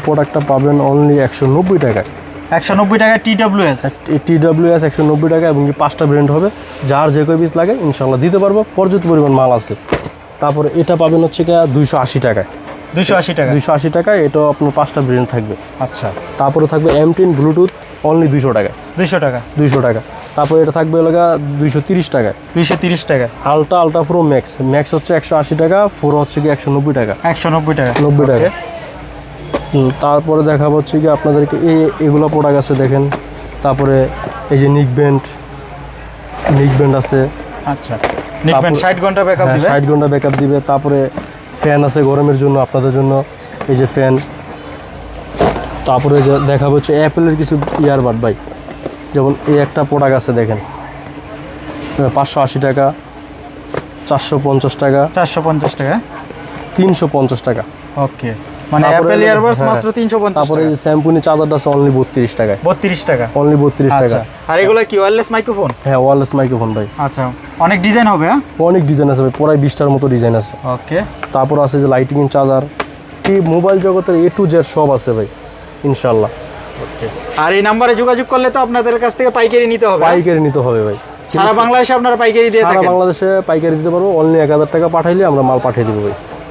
প্রোডাক্টটা পাবেন অনলি 190 টাকায়। 190 টাকায় TWS। এই TWS 190 টাকা এবং কি 5টা ব্র্যান্ড হবে, যার যে কয় পিস লাগে ইনশাল্লাহ দিতে পারবো, পর্যাপ্ত পরিমাণ মাল আছে। তারপরে এটা পাবেন হচ্ছে কি 280 টাকায়। 280 টাকা। 280 টাকায় এটাও আপনার 5টা ব্র্যান্ড থাকবে। আচ্ছা। তারপরে থাকবে M10 ব্লুটুথ অনলি 200 টাকায়। 200 টাকা। 200 টাকা। তারপরে এটা থাকবে লাগা 230 টাকায়। 230 টাকা। আলট্রা প্রো ম্যাক্স হচ্ছে 180 টাকা, প্রো হচ্ছে কি 190 টাকা। 190 টাকা। 90 টাকা। তারপরে দেখাবো হচ্ছে কি আপনাদেরকে এগুলো প্রোডাক্ট আছে দেখেন। তারপরে এই যে নিক ব্যান্ড আছে। আচ্ছা, নিক ব্যান্ড 60 ঘন্টা ব্যাকআপ দিবে। 60 ঘন্টা ব্যাকআপ দিবে। তারপরে ফ্যান আছে গরমের জন্য আপনাদের জন্য, এই যে ফ্যান। তারপরে যে দেখাবো হচ্ছে অ্যাপেলের কিছু ইয়ারবাড ভাই, যেমন এই একটা প্রোডাক্ট আছে দেখেন 580 টাকা, 450 টাকা, 450 টাকা, 350 টাকা। ওকে, মানে অ্যাপেল ইয়ারবাডস মাত্র 350 টাকা। তারপরে এই যে স্যাম্পুনি চার্জারটা আছে অনলি 32 টাকায়। 32 টাকা। অনলি 32 টাকা। আর এগুলো কি ওয়্যারলেস মাইক্রোফোন? হ্যাঁ, ওয়্যারলেস মাইক্রোফোন ভাই। আচ্ছা, অনেক ডিজাইন হবে। হ্যাঁ, অনেক ডিজাইন আছে ভাই, প্রায় 20টার মতো ডিজাইন আছে। ওকে। তারপর আছে যে লাইটিং চার্জার, কি মোবাইল জগতের A to Z সব আছে ভাই ইনশাআল্লাহ। ওকে। আর এই নম্বরে যোগাযোগ করলে তো আপনাদের কাছ থেকে পাইকারি নিতে হবে। পাইকারি নিতে হবে ভাই। সারা বাংলাদেশে আপনারা পাইকারি দিয়ে থাকেন? সারা বাংলাদেশে পাইকারি দিতে পারবো। অনলি 1000 টাকা পাঠাইলে আমরা মাল পাঠিয়ে দেবো ভাই।